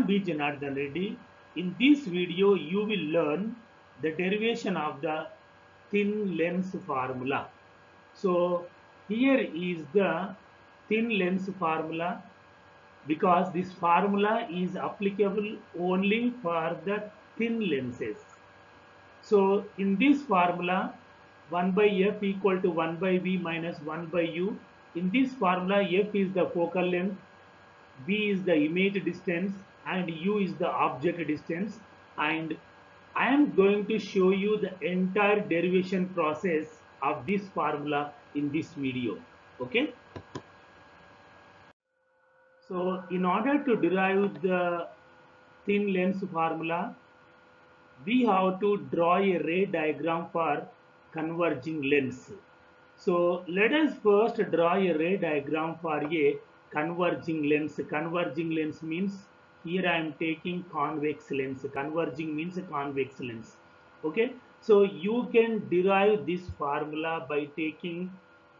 B. Janardhan Reddy. In this video, you will learn the derivation of the thin lens formula. So here is the thin lens formula, because this formula is applicable only for the thin lenses. So in this formula, 1 by f equal to 1 by v minus 1 by u. In this formula, f is the focal length, v is the image distance, and u is the object distance. And I am going to show you the entire derivation process of this formula in this video. Okay. So in order to derive the thin lens formula, we have to draw a ray diagram for converging lens. So let us first draw a ray diagram for a converging lens. Converging lens means here I am taking convex lens. Converging means a convex lens. Okay. So you can derive this formula by taking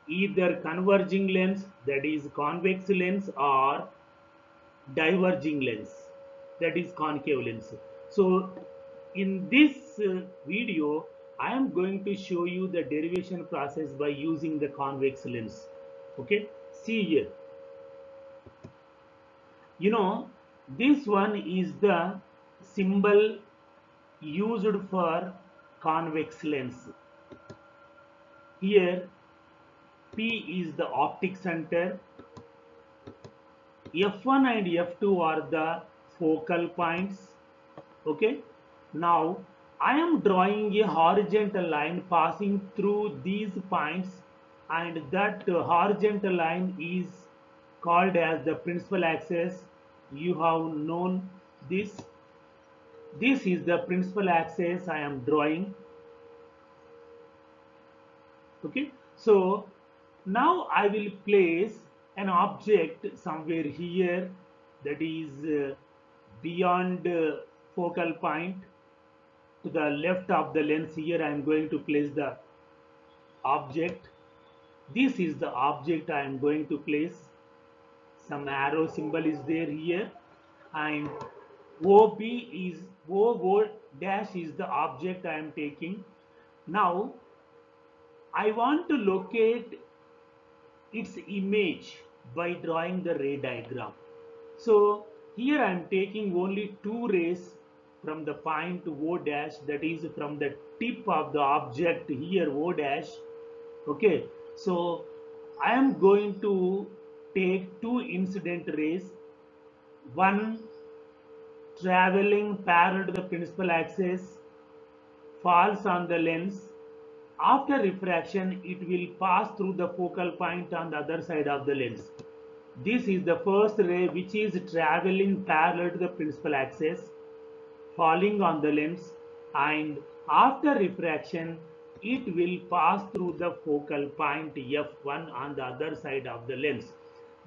either converging lens, that is convex lens, or diverging lens, that is concave lens. So in this video, I am going to show you the derivation process by using the convex lens. Okay, see here. You know, this one is the symbol used for convex lens. Here P is the optic center, F1 and F2 are the focal points. Okay. Now I am drawing a horizontal line passing through these points, and that horizontal line is called as the principal axis. You have known this. This is the principal axis I am drawing. Okay. So now I will place an object somewhere here, that is beyond focal point. To the left of the lens, here I am going to place the object. This is the object I am going to place. Some arrow symbol is there here, and OB is O dash is the object I am taking. Now I want to locate its image by drawing the ray diagram. So here I am taking only two rays from the point O dash, that is from the tip of the object here O dash. Okay, so I am going to take two incident rays, one traveling parallel to the principal axis, falls on the lens. After refraction, it will pass through the focal point on the other side of the lens. This is the first ray, which is traveling parallel to the principal axis, falling on the lens, and after refraction it will pass through the focal point F1 on the other side of the lens.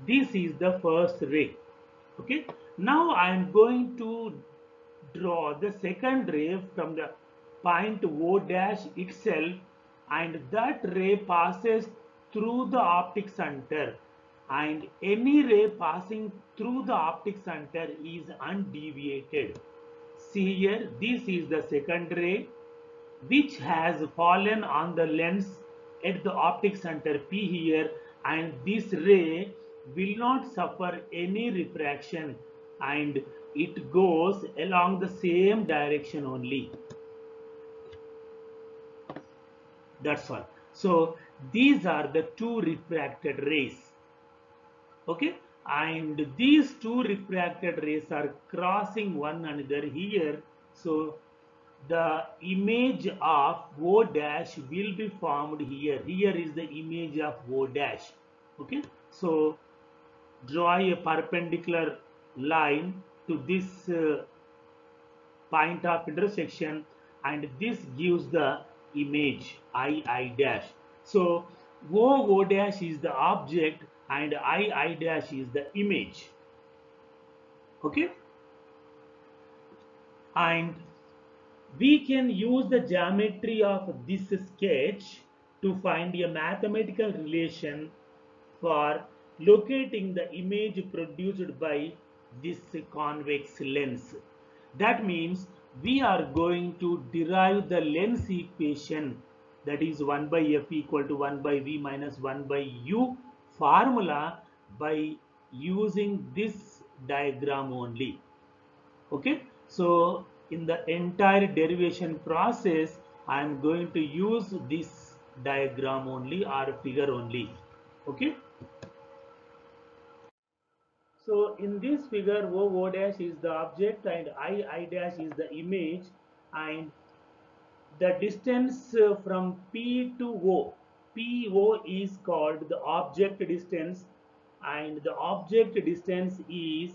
This is the first ray. Okay. Now I am going to draw the second ray from the point O dash itself, and that ray passes through the optic center, and any ray passing through the optic center is undeviated. See here, this is the second ray which has fallen on the lens at the optic center P here, and this ray will not suffer any refraction and it goes along the same direction only. That's all. So these are the two refracted rays. Okay, and these two refracted rays are crossing one another here. So the image of O dash will be formed here. Here is the image of O dash. Okay, so draw a perpendicular line to this point of intersection, and this gives the image I dash. So O dash is the object and I dash is the image. Okay, and we can use the geometry of this sketch to find a mathematical relation for locating the image produced by this convex lens. That means we are going to derive the lens equation, that is 1 by f equal to 1 by v minus 1 by u formula, by using this diagram only. Okay, so in the entire derivation process I am going to use this diagram only or figure only. Okay, so in this figure, O dash is the object and I dash is the image, and the distance from P to O, PO is called the object distance, and the object distance is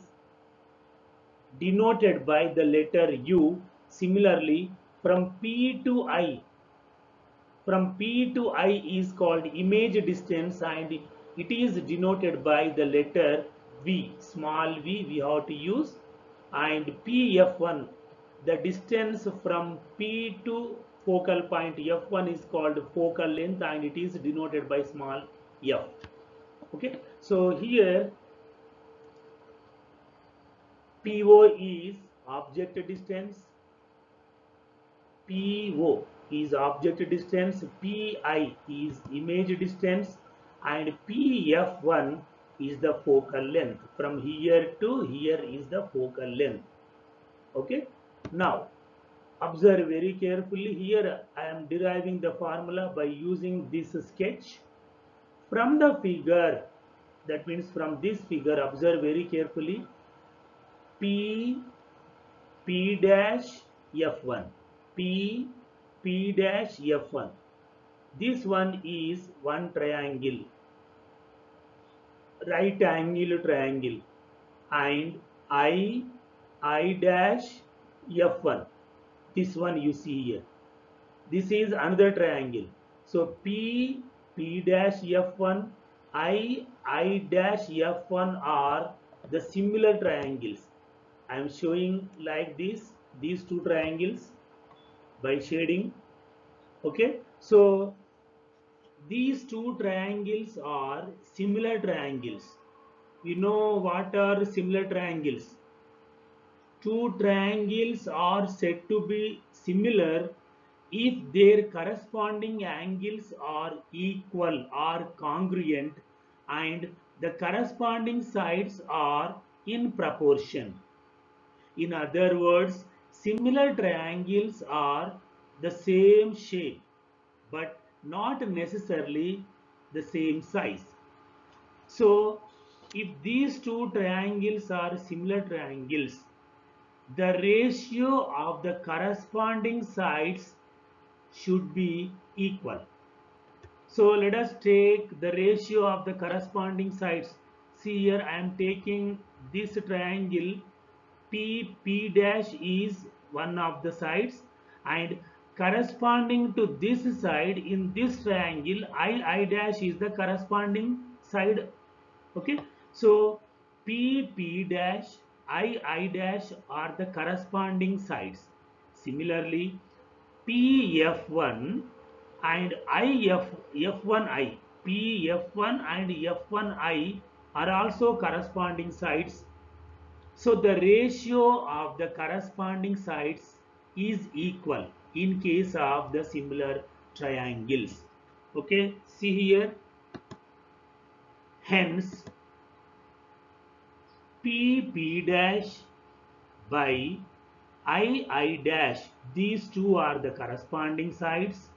denoted by the letter U. Similarly, from P to I, from P to I is called image distance, and it is denoted by the letter V, small v we have to use, and PF1, the distance from P to focal point F1 is called focal length, and it is denoted by small f. Okay, so here PO is object distance, PO is object distance, PI is image distance, and PF1 is the focal length. From here to here is the focal length. Okay. Now, observe very carefully. Here I am deriving the formula by using this sketch. From the figure, that means from this figure, observe very carefully. P dash F1, P dash F1. This one is one triangle, right angle triangle, and I dash F1. This one you see here. This is another triangle. So P dash F1, I dash F1 are the similar triangles. I am showing like this, these two triangles by shading. Okay, so these two triangles are similar triangles. You know what are similar triangles? Two triangles are said to be similar if their corresponding angles are equal or congruent and the corresponding sides are in proportion. In other words, similar triangles are the same shape but not necessarily the same size. So, if these two triangles are similar triangles, the ratio of the corresponding sides should be equal. So let us take the ratio of the corresponding sides. See here I am taking this triangle. P dash is one of the sides, and corresponding to this side in this triangle I dash is the corresponding side. Okay, so P dash I dash are the corresponding sides. Similarly, PF1 and F1I, PF1 and F1I are also corresponding sides. So the ratio of the corresponding sides is equal in case of the similar triangles. Okay, see here. Hence, P dash by I dash, these two are the corresponding sides.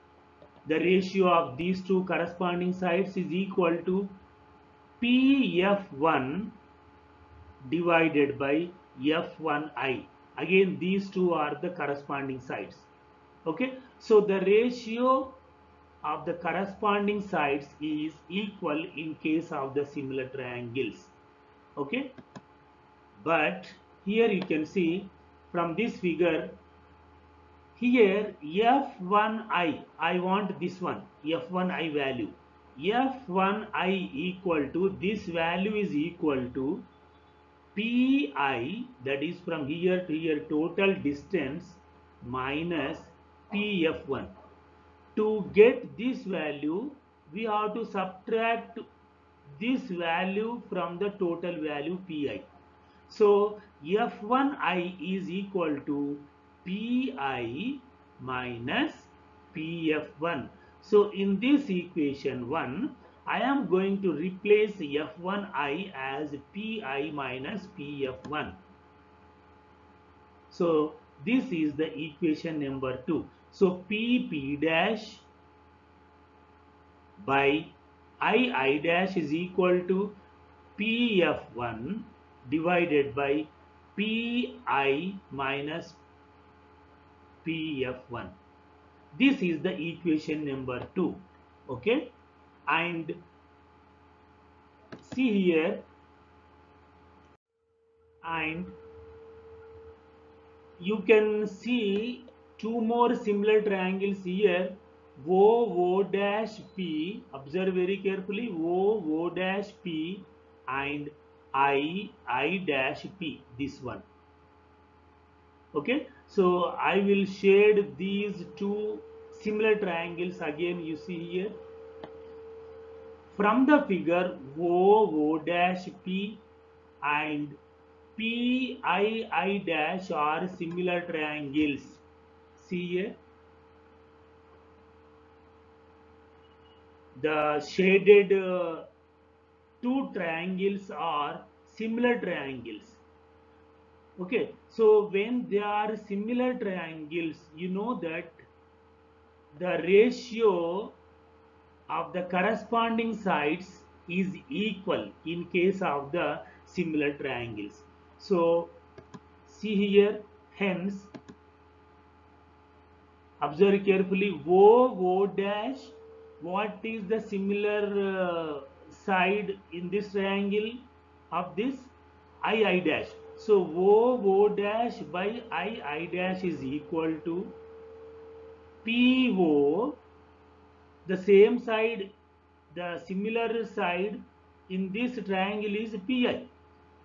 The ratio of these two corresponding sides is equal to PF1 divided by F1I. Again, these two are the corresponding sides. Okay, so the ratio of the corresponding sides is equal in case of the similar triangles. Okay, but here you can see from this figure, here F1I, I want this one, F1I value. F1I equal to, this value is equal to Pi, that is from here to here total distance, minus Pf1. To get this value, we have to subtract this value from the total value Pi. So F1I is equal to Pi minus Pf1. So in this equation 1, I am going to replace F1I as Pi minus Pf1. So this is the equation number 2. So Pp dash by I dash is equal to Pf1 divided by Pi minus Pf1. This is the equation number 2. Okay, and see here, and you can see two more similar triangles here. O dash P, observe very carefully, O dash P and I dash P, this one. Okay, so I will shade these two similar triangles again. You see here from the figure, O dash P and PI dash are similar triangles. See here, the shaded two triangles are similar triangles. Okay, so when they are similar triangles, you know that the ratio of the corresponding sides is equal in case of the similar triangles. So see here, hence observe carefully, O dash, what is the similar side in this triangle of this? I dash. So O dash by I dash is equal to PO, the same side, the similar side in this triangle is Pi.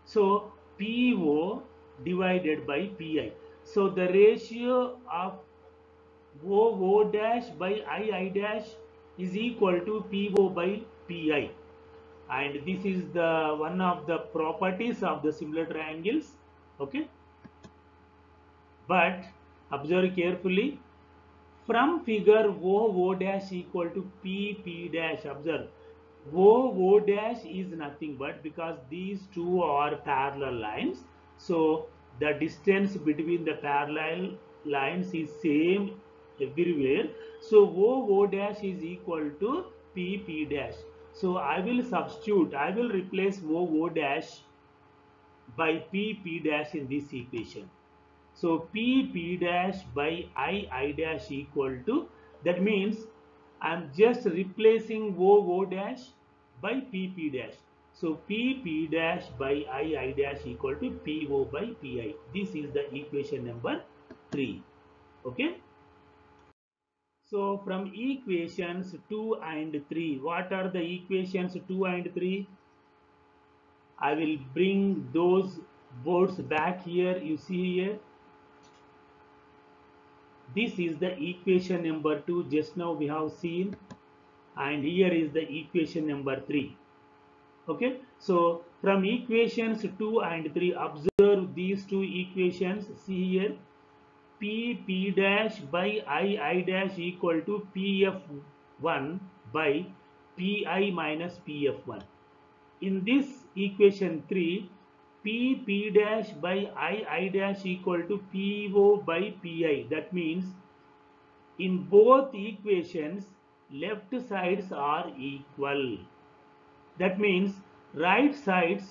So PO divided by Pi. So the ratio of O dash by I dash is equal to PO by Pi. And this is the one of the properties of the similar triangles. Okay. But observe carefully, from figure O dash equal to P dash, observe O dash is nothing but, because these two are parallel lines, so the distance between the parallel lines is same everywhere. So O dash is equal to P dash. So I will substitute, I will replace O dash by P dash in this equation. So P dash by I dash equal to, that means I am just replacing O dash by P dash. So P dash by I dash equal to PO by Pi. This is the equation number 3. Okay. So from equations 2 and 3, what are the equations 2 and 3? I will bring those boards back here. You see here, this is the equation number 2 just now we have seen, and here is the equation number 3. Okay, so from equations 2 and 3, observe these two equations. See here, P dash by I dash equal to Pf1 by Pi minus Pf1. In this equation 3, P dash by I dash equal to PO by Pi. That means in both equations, left sides are equal. That means right sides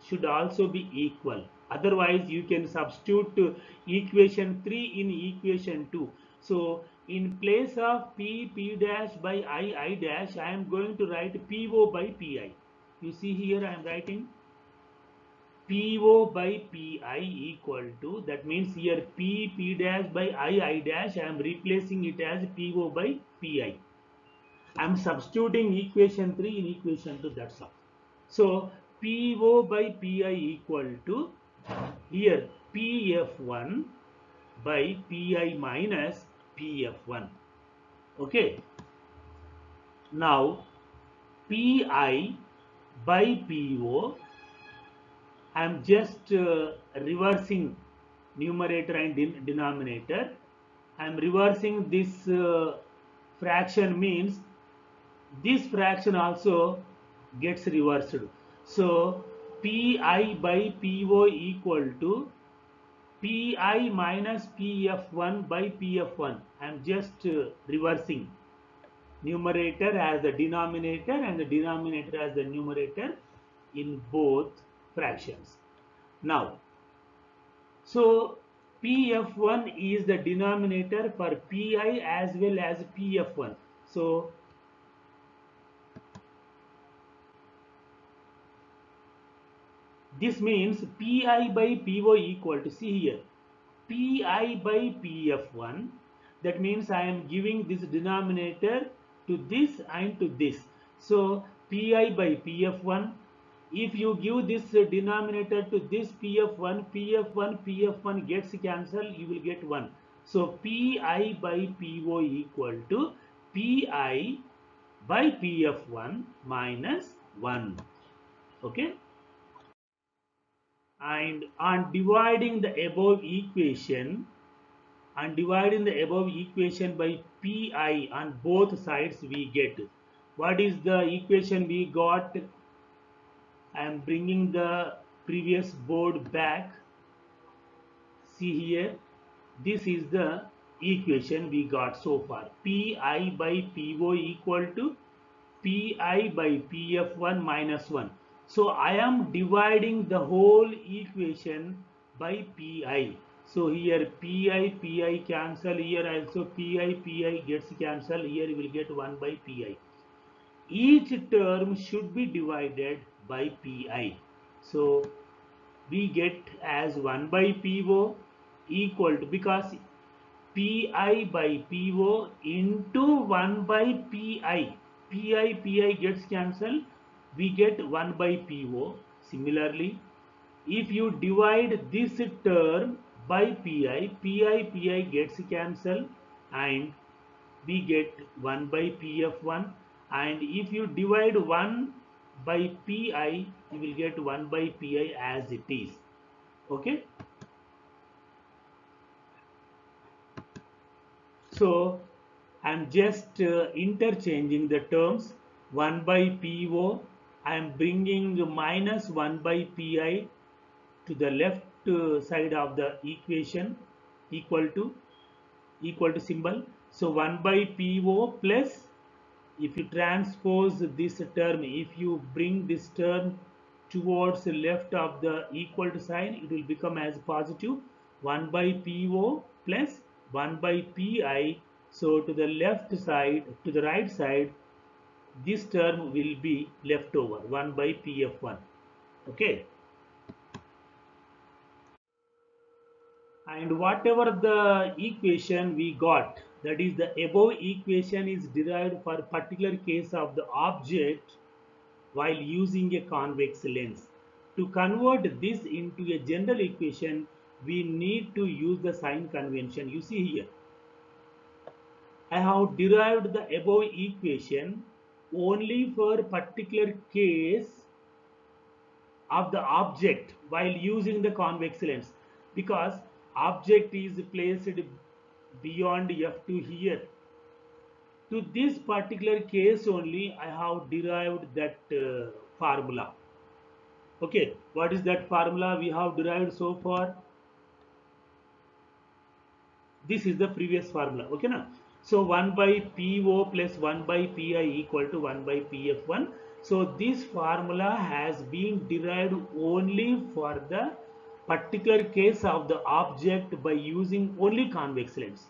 should also be equal. Otherwise, you can substitute equation 3 in equation 2. So, in place of P dash by I dash, I am going to write PO by Pi. You see here, I am writing PO by Pi equal to, that means here P dash by I dash, I am replacing it as PO by Pi. I am substituting equation 3 in equation 2, that's all. So PO by Pi equal to, here Pf1 by Pi minus Pf1. Okay. Now Pi by PO I am just reversing numerator and denominator. I am reversing this fraction, means this fraction also gets reversed. So pi by po equal to pi minus pf1 by pf1. I am just reversing numerator as the denominator and the denominator as the numerator in both fractions. Now, so pf1 is the denominator for pi as well as pf1. So this means pi by po equal to, see here, pi by pf1. That means I am giving this denominator to this and to this. So pi by pf1. If you give this denominator to this pf1, pf1 gets cancelled, you will get 1. So pi by po equal to pi by pf1 minus 1. Okay. And on dividing the above equation, by pi on both sides, we get, what is the equation we got? I am bringing the previous board back. See here, this is the equation we got so far. pi by po equal to pi by pf1 minus 1. So I am dividing the whole equation by pi. So here pi cancel, here also pi gets cancelled, here you will get 1 by pi. Each term should be divided by pi. So we get as 1 by po equal to, because pi by po into 1 by pi gets cancelled, we get 1 by po. Similarly, if you divide this term by pi gets cancelled and we get 1 by pf1, and if you divide 1 by pi, you will get 1 by pi as it is. Okay. So I am just interchanging the terms. 1 by po, I am bringing minus 1 by pi to the left side of the equation, equal to symbol. So 1 by po plus, if you transpose this term, if you bring this term towards the left of the equal to sign, it will become as positive 1 by po plus 1 by pi. So to the left side, to the right side, this term will be left over, 1 by pf1. Okay. And whatever the equation we got, that is the above equation, is derived for particular case of the object while using a convex lens. To convert this into a general equation, we need to use the sign convention. You see here, I have derived the above equation only for particular case of the object while using the convex lens, because object is placed beyond f2 here. To this particular case only I have derived that formula. Okay, what is that formula we have derived so far? This is the previous formula. Okay, now, so 1 by po plus 1 by pi equal to 1 by pf1. So this formula has been derived only for the particular case of the object by using only convex lens.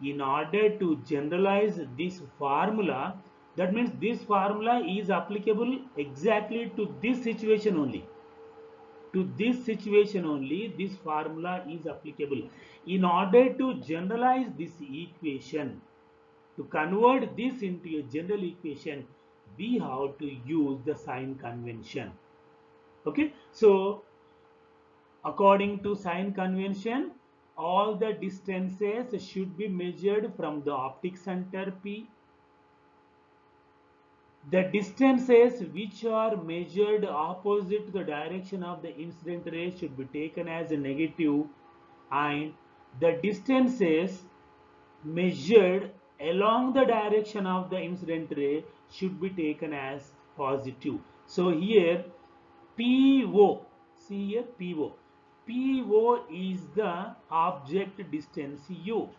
In order to generalize this formula, that means this formula is applicable exactly to this situation only. To this situation only, this formula is applicable. In order to generalize this equation, to convert this into a general equation, we have to use the sign convention. Okay, so according to sign convention, all the distances should be measured from the optic center P. The distances which are measured opposite the direction of the incident ray should be taken as a negative, and the distances measured along the direction of the incident ray should be taken as positive. So here PO, see here PO. PO is the object distance U.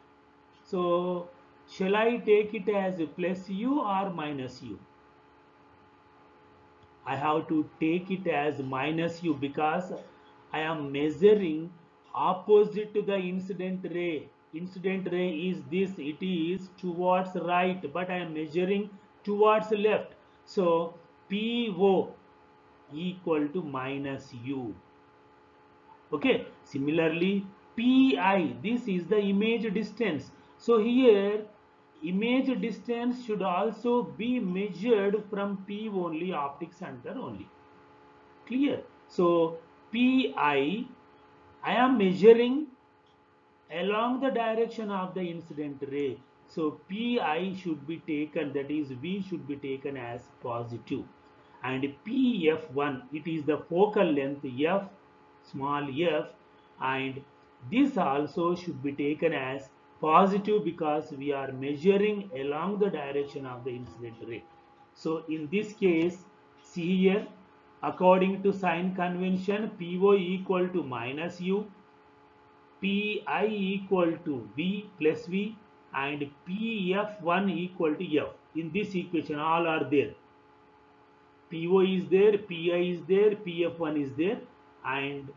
So shall I take it as plus U or minus U? I have to take it as minus U because I am measuring opposite to the incident ray. Incident ray is this, it is towards right, but I am measuring towards left. So PO equal to minus U. Okay, similarly PI, this is the image distance. So here image distance should also be measured from P only, optic center only. Clear? So PI, I am measuring along the direction of the incident ray. So PI should be taken, that is V should be taken as positive. And PF1, it is the focal length F, small f, and this also should be taken as positive because we are measuring along the direction of the incident ray. So in this case, see here, according to sign convention, PO equal to minus U, Pi equal to V plus V, and PF1 equal to F. In this equation all are there. PO is there, Pi is there, PF1 is there, and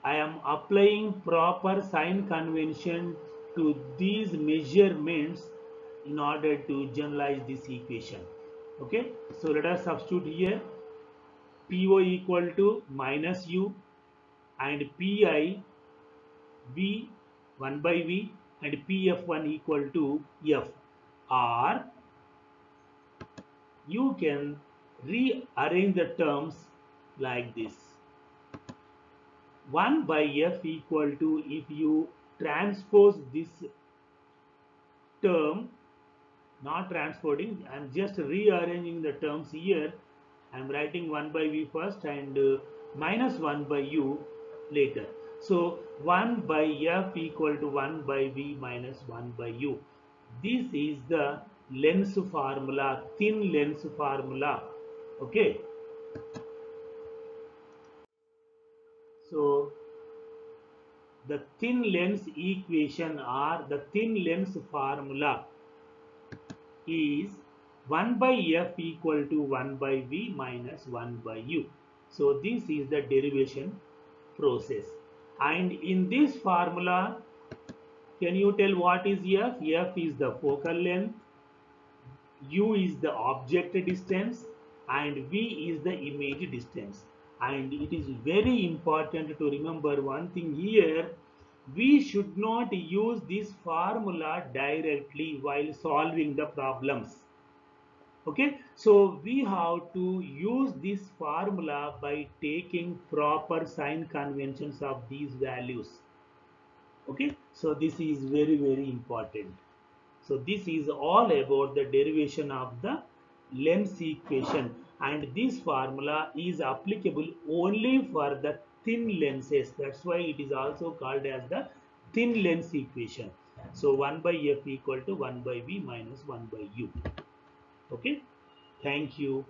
I am applying proper sign convention to these measurements in order to generalize this equation. Okay, so let us substitute here PO equal to minus U and Pi V 1 by V and PF1 equal to F, or you can rearrange the terms like this. 1 by F equal to, if you transpose this term, not transporting, I am just rearranging the terms here. I am writing 1 by V first and minus 1 by U later. So 1 by F equal to 1 by V minus 1 by U. This is the lens formula, thin lens formula. Okay. So the thin lens equation or the thin lens formula is 1 by F equal to 1 by V minus 1 by U. So this is the derivation process. And in this formula, can you tell what is F? F is the focal length, U is the object distance, and V is the image distance. And it is very important to remember one thing here. We should not use this formula directly while solving the problems. Okay, so we have to use this formula by taking proper sign conventions of these values. Okay, so this is very important. So this is all about the derivation of the lens equation, and this formula is applicable only for the thin lenses. That's why it is also called as the thin lens equation. So 1 by F equal to 1 by V minus 1 by U. Okay, thank you.